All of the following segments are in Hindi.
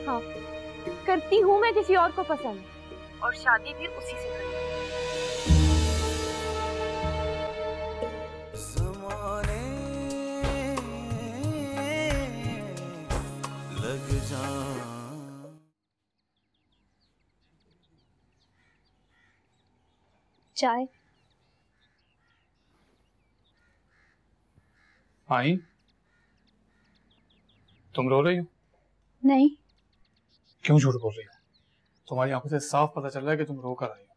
हाँ, करती हूँ मैं किसी और को पसंद, और शादी भी उसी से करती हूँ। चाय। आई, तुम रो रही हो? नहीं। क्यों झूठ बोल रही हो? तुम्हारी आंखों से साफ पता चल रहा है कि तुम रो कर आई हो।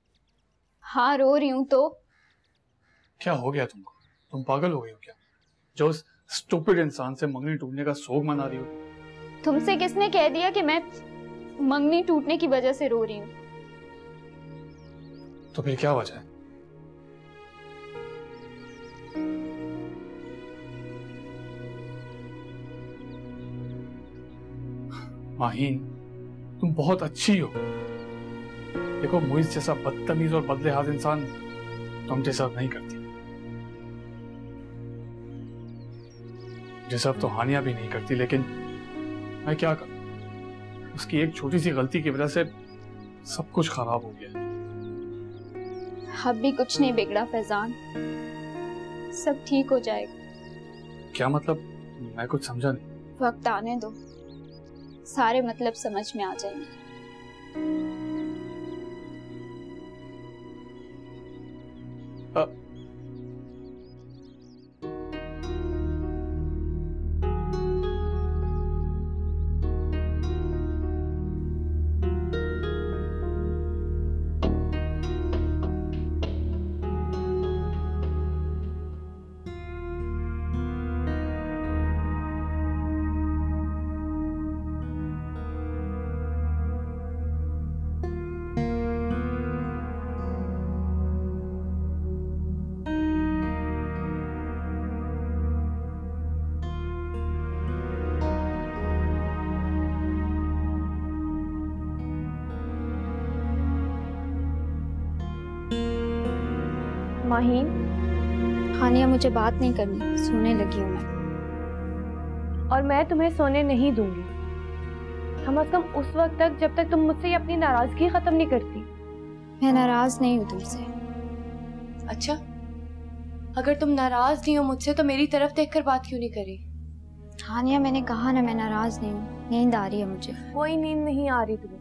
हाँ, रो रही हूँ तो। क्या हो गया तुमको? तुम पागल हो गई हो क्या, जो उस स्टूपिड इंसान से मंगनी टूटने का शोक मना रही हो? तुमसे किसने कह दिया कि मैं मंगनी टूटने की वजह से रो रही हूँ? तो फिर क्या वजह है? माहीन, तुम बहुत अच्छी हो। देखो, मुइज़ जैसा बदतमीज और बदलेहाज इंसान तुम डिजर्व नहीं करती। डिजर्व तो हानिया भी नहीं करती, लेकिन मैं क्या करूं? उसकी एक छोटी सी गलती की वजह से सब कुछ खराब हो गया। अब भी कुछ नहीं बिगड़ा फैजान, सब ठीक हो जाएगा। क्या मतलब? मैं कुछ समझा नहीं। वक्त आने दो, सारे मतलब समझ में आ जाएंगे। माहीन, हानिया मुझे बात नहीं करनी, सोने लगी हूँ मैं। और मैं तुम्हें सोने नहीं दूंगी, कम से कम उस वक्त तक जब तक तुम मुझसे अपनी नाराजगी खत्म नहीं करती। मैं नाराज नहीं हूँ तुमसे। अच्छा, अगर तुम नाराज नहीं हो मुझसे तो मेरी तरफ देखकर बात क्यों नहीं करी? हानिया, मैंने कहा ना मैं नाराज नहीं हूँ, नींद आ रही है मुझे। कोई नींद नहीं आ रही तुम्हें।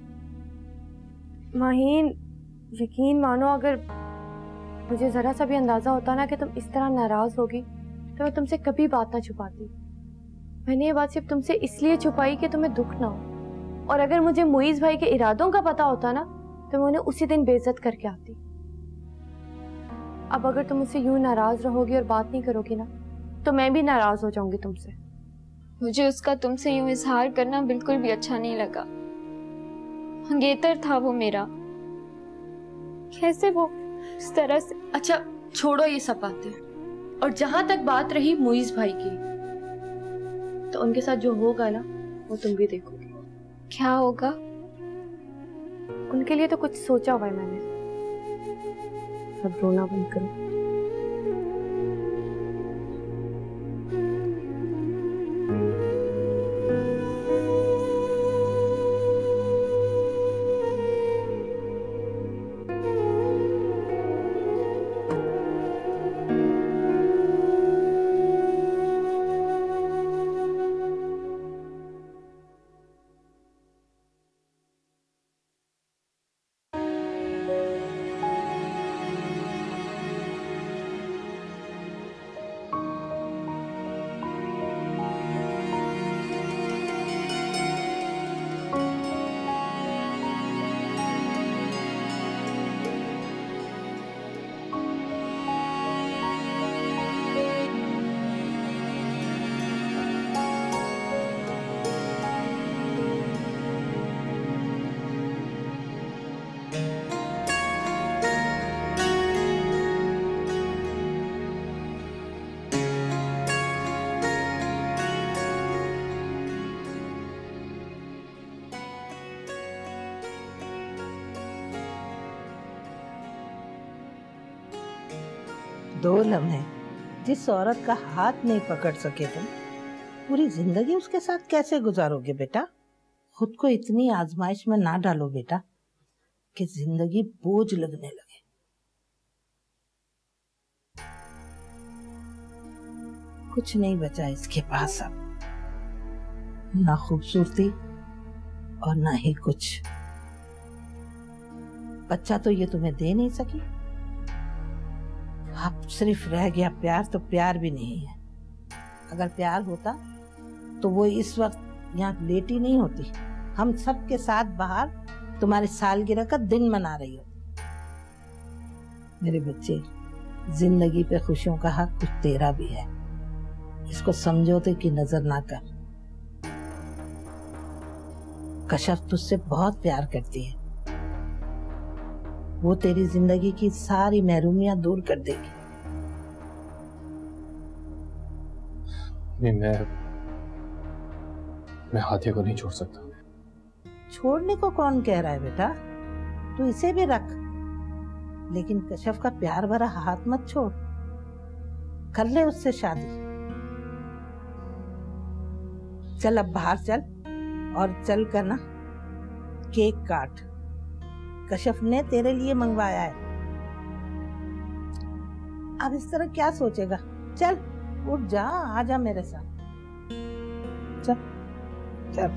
माहीन, यकीन मानो, अगर मुझे जरा सा भी अंदाजा होता ना कि तुम इस तरह नाराज होगी तो मैं तुमसे कभी बात ना छुपाती। मैंने ये बात सिर्फ तुमसे इसलिए छुपाई कि तुम्हें दुख ना हो, और अगर मुझे मुइज़ भाई के इरादों का पता होता ना तो मैं उन्हें उसी दिन बेइज्जत करके आती। अब अगर तुम मुझसे यूं नाराज रहोगी और बात नहीं करोगी ना तो मैं भी नाराज हो जाऊंगी तुमसे। मुझे उसका तुमसे यूं इजहार करना बिल्कुल भी अच्छा नहीं लगा। मंगेतर था वो मेरा, कैसे वो इस तरह से। अच्छा छोड़ो ये सब बातें, और जहां तक बात रही मुइज़ भाई की, तो उनके साथ जो होगा ना वो तुम भी देखोगे। क्या होगा? उनके लिए तो कुछ सोचा हुआ है मैंने। अब रोना बंद करो। दो लम्हे जिस औरत का हाथ नहीं पकड़ सके तुम, पूरी जिंदगी उसके साथ कैसे गुजारोगे बेटा? खुद को इतनी आजमाइश में ना डालो बेटा कि जिंदगी बोझ लगने लगे। कुछ नहीं बचा इसके पास अब, ना खूबसूरती और ना ही कुछ। बच्चा तो ये तुम्हें दे नहीं सकी, अब सिर्फ रह गया प्यार, तो प्यार भी नहीं है। अगर प्यार होता तो वो इस वक्त यहाँ लेटी नहीं होती, हम सब के साथ बाहर तुम्हारी सालगिरह का दिन मना रही होती। मेरे बच्चे, जिंदगी पे खुशियों का हक कुछ तेरा भी है, इसको समझौते की नजर ना कर। कशफ तुझसे बहुत प्यार करती है, वो तेरी जिंदगी की सारी महरूमियां दूर कर देगी। मैं हाथी को नहीं छोड़ सकता। छोड़ने को कौन कह रहा है बेटा, तू इसे भी रख, लेकिन कशफ का प्यार भरा हाथ मत छोड़। कर ले उससे शादी। चल अब बाहर चल, और चल कर ना केक काट, कशफ ने तेरे लिए मंगवाया है। अब इस तरह क्या सोचेगा, चल उठ जा, आजा मेरे साथ, चल चल।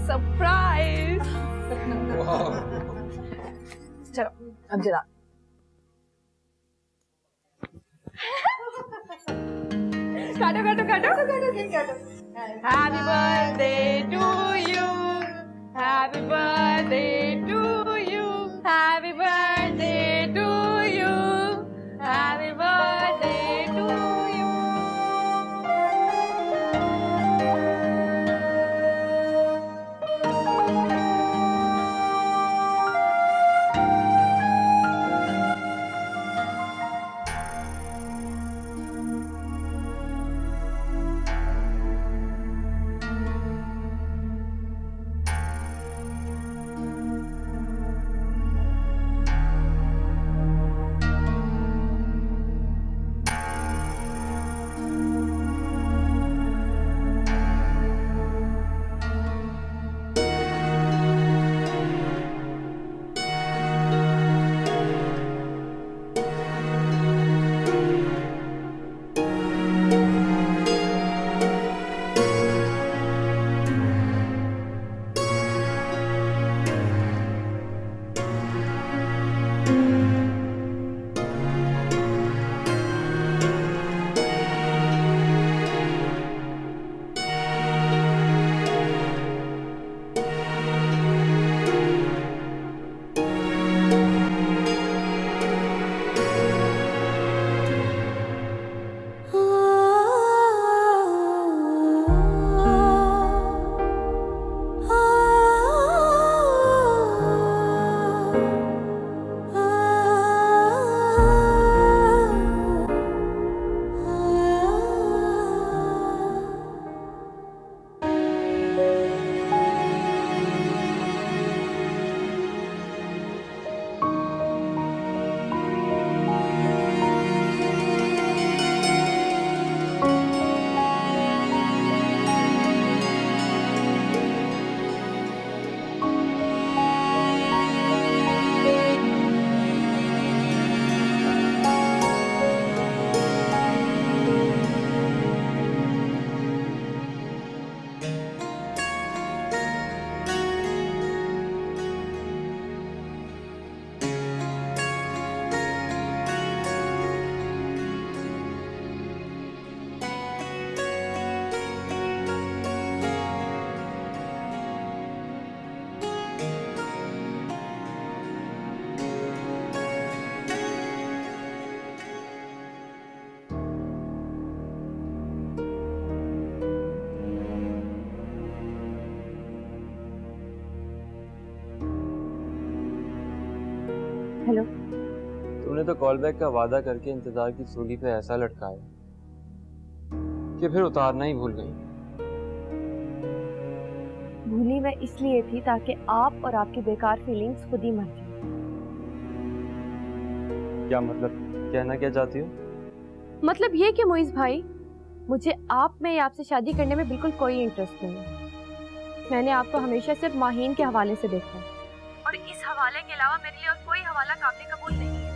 सरप्राइज। चलो अब जरा काटो काटो काटो काटो। Happy birthday to you, happy birthday to you, happy birthday to you, happy birthday to you. Hello. तूने तो कॉल बैक का वादा करके इंतजार की सूली पे ऐसा लटकाया कि फिर उतारना ही भूल गई। भूली मैं इसलिए थी ताकि आप और आपकी बेकार फीलिंग्स खुद ही मर जाए। क्या मतलब, कहना क्या चाहती हो? मतलब ये कि मुइज़ भाई, मुझे आप में या आपसे शादी करने में बिल्कुल कोई इंटरेस्ट नहीं है। मैंने आपको हमेशा सिर्फ माहीन के हवाले से देखा है और इस हवाले के अलावा मेरे लिए और कोई हवाला काबिल कबूल नहीं है,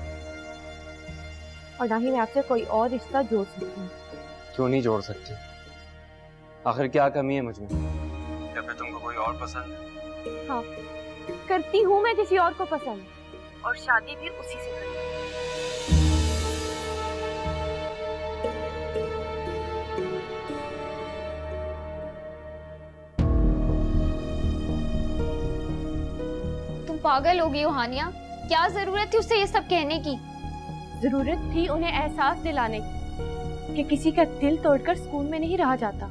और ना ही मैं आपसे कोई और रिश्ता जोड़ सकती हूँ। क्यों नहीं जोड़ सकती? आखिर क्या कमी है मुझ में? या फिर तुमको कोई और पसंद है? हाँ, करती हूँ मैं किसी और को पसंद, और शादी भी उसी से करती हूँ। तुम पागल हो गई हो हानिया, क्या जरूरत थी उससे ये सब कहने की? जरूरत थी उन्हें एहसास दिलाने की कि किसी का दिल तोड़कर सुकून में नहीं रहा जाता।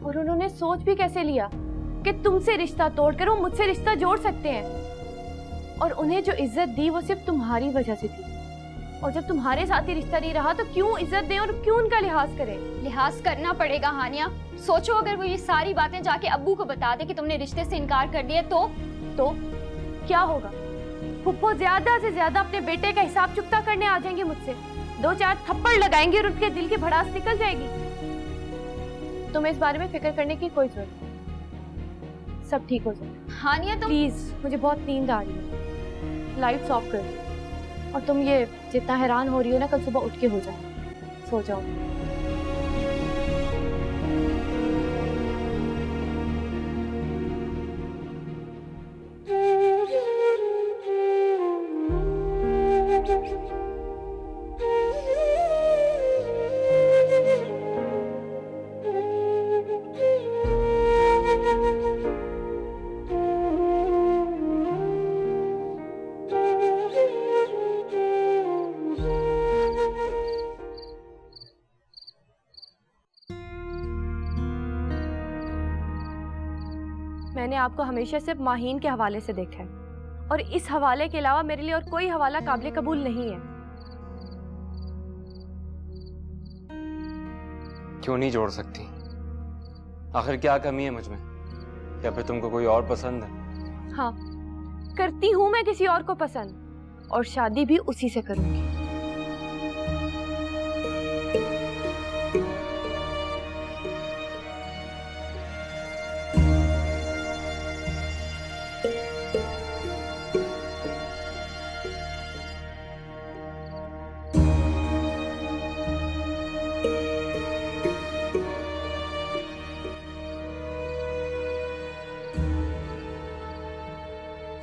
और उन्होंने सोच भी कैसे लिया कि तुमसे रिश्ता तोड़कर वो मुझसे रिश्ता जोड़ सकते हैं। और उन्हें जो इज्जत दी वो सिर्फ तुम्हारी वजह से थी, और जब तुम्हारे साथ ही रिश्ता नहीं रहा तो क्यों इज्जत दें और क्यों उनका लिहाज करें? लिहाज करना पड़ेगा हानिया। सोचो अगर वो ये सारी बातें जाके अब्बू को बता दे कि तुमने रिश्ते से इनकार कर दिया तो क्या होगा? फुप्पो ज्यादा से ज्यादा अपने बेटे का हिसाब चुकता करने आ जाएंगे मुझसे, 2-4 थप्पड़ लगाएंगे और उनके दिल की भड़ास निकल जाएगी। तुम्हें इस बारे में फिक्र करने की कोई जरूरत नहीं, सब ठीक हो जाएगा। हानिया तुम प्लीज, मुझे बहुत नींद आ रही है, लाइट्स ऑफ कर दो। और तुम ये जितना हैरान हो रही हो ना, कल सुबह उठ के हो जाओ, सो जाओ। मैंने आपको हमेशा सिर्फ माहीन के हवाले से देखा है, और इस हवाले के अलावा मेरे लिए और कोई हवाला काबिल कबूल नहीं है। क्यों नहीं जोड़ सकती? आखिर क्या कमी है मुझ में? या फिर तुमको कोई और पसंद है? हाँ, करती हूँ मैं किसी और को पसंद, और शादी भी उसी से करूंगी।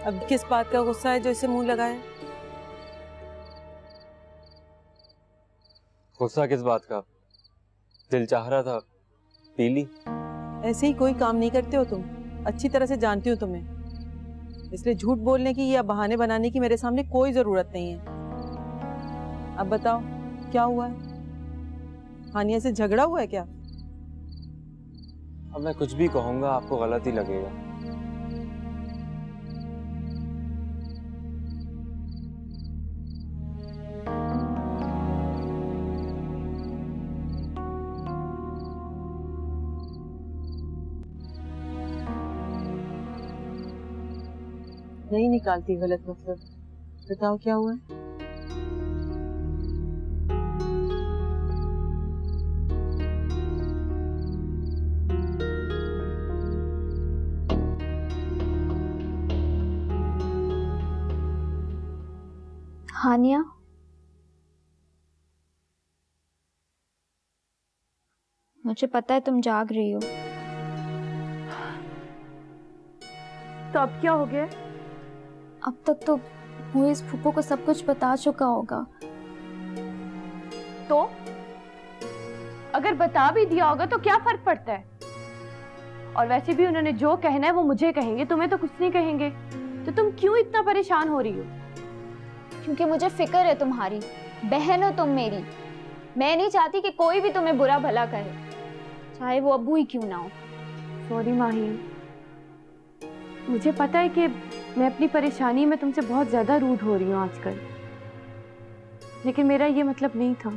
अब किस बात का गुस्सा है जो इसे मुंह लगाया? गुस्सा किस बात का? दिल चाह रहा था पी ली। ऐसे ही कोई काम नहीं करते हो तुम, अच्छी तरह से जानती हूँ तुम्हें, इसलिए झूठ बोलने की या बहाने बनाने की मेरे सामने कोई जरूरत नहीं है। अब बताओ क्या हुआ है? हानिया से झगड़ा हुआ है क्या? अब मैं कुछ भी कहूंगा आपको गलत ही लगेगा। नहीं निकालती गलत मतलब, बताओ क्या हुआ है? हानिया, मुझे पता है तुम जाग रही हो। तो अब क्या हो गया? अब तक तो मुइज़ फूफो को सब कुछ बता चुका होगा। तो अगर बता भी दिया होगा तो क्या फर्क पड़ता है? और वैसे भी उन्होंने जो कहना है वो मुझे कहेंगे, तुम्हें तो कुछ नहीं कहेंगे। तो तुम क्यों इतना परेशान हो रही हो? क्योंकि मुझे फिक्र है तुम्हारी, बहन हो तुम मेरी। मैं नहीं चाहती कि कोई भी तुम्हें बुरा भला कहे, चाहे वो अब्बू ही क्यों ना हो। सॉरी माही, मुझे पता है कि मैं अपनी परेशानी में तुमसे बहुत ज्यादा रूड हो रही हूँ आजकल, लेकिन मेरा ये मतलब नहीं था।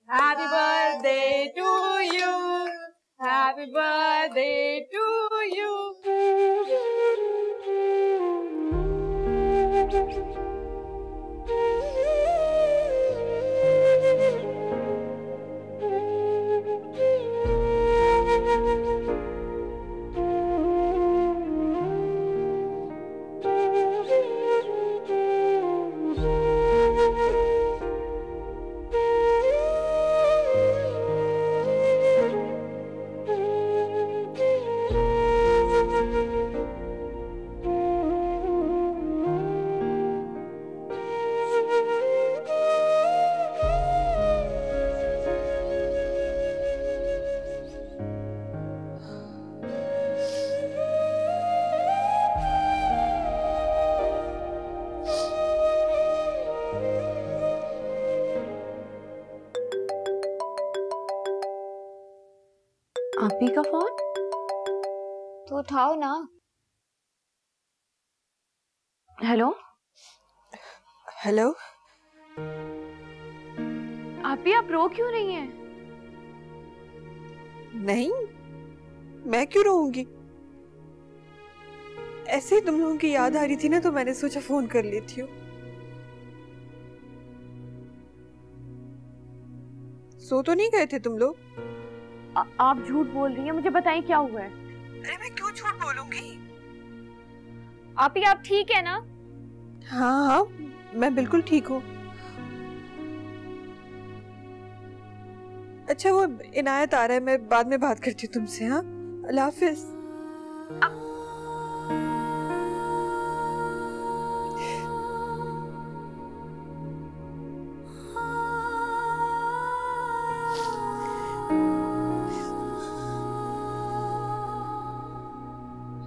Happy birthday to you. Happy birthday to you. आपी का फोन? तो उठाओ ना। Hello hello. आपी, आप रो क्यों रही हैं? नहीं, मैं क्यों रोऊंगी? ऐसे ही तुम लोगों की याद आ रही थी ना, तो मैंने सोचा फोन कर लेती हूँ। सो तो नहीं गए थे तुम लोग? आप झूठ बोल रही हैं, मुझे बताएं क्या हुआ है। अरे मैं क्यों झूठ बोलूंगी? आपी, आप ठीक है ना? हाँ हाँ, मैं बिल्कुल ठीक हूँ। अच्छा, वो इनायत आ रहा है, मैं बाद में बात करती हूँ तुमसे। हाँ, अल्लाह हाफिज।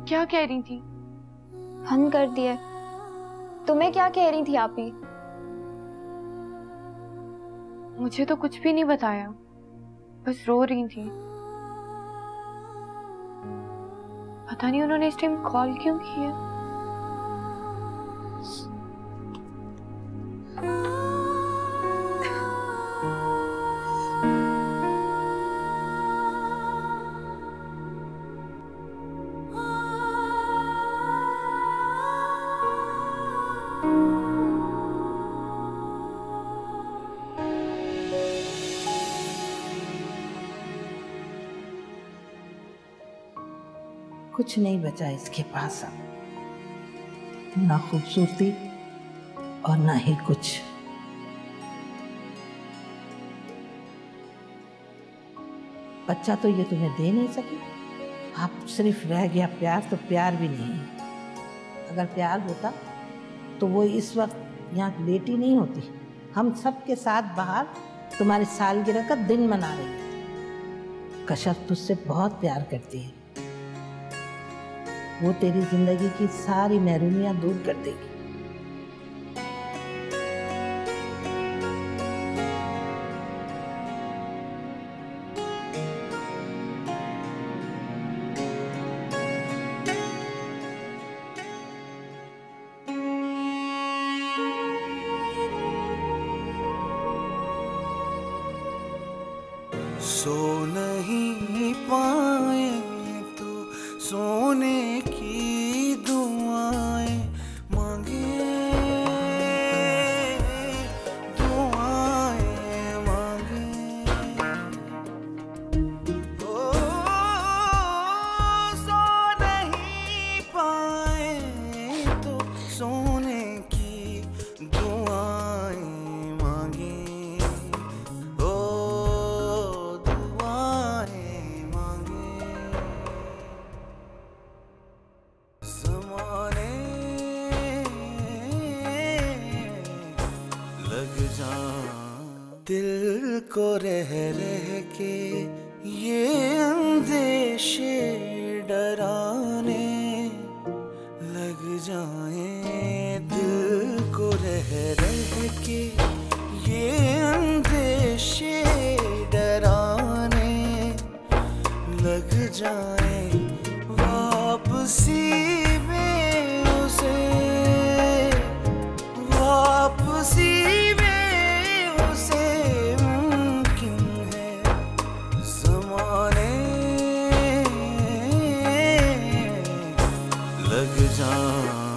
क्या कह रही थी? बंद कर दिए। तुम्हें क्या कह रही थी आपी? मुझे तो कुछ भी नहीं बताया, बस रो रही थी। पता नहीं उन्होंने इस टाइम कॉल क्यों किया। कुछ नहीं बचा इसके पास अब, ना खूबसूरती और ना ही कुछ। बच्चा तो ये तुम्हें दे नहीं सकी, आप सिर्फ रह गया प्यार, तो प्यार भी नहीं है। अगर प्यार होता तो वो इस वक्त यहाँ लेटी नहीं होती, हम सब के साथ बाहर तुम्हारी सालगिरह का दिन मना रहे। कशफ तुझसे बहुत प्यार करती है, वो तेरी जिंदगी की सारी महरूमियां दूर कर देगी। सो नहीं पाए तो सोने की दुआएं मांगे, दुआएं मांगे। ओ सो नहीं पाए तो सोने की दुआएं मांगे। दिल को रह रह के ये अंदेशे डराने लग जाए। दिल को रह रह के ये अंदेशे डराने लग जाए। वापसी में उसे, वापसी लग जाए।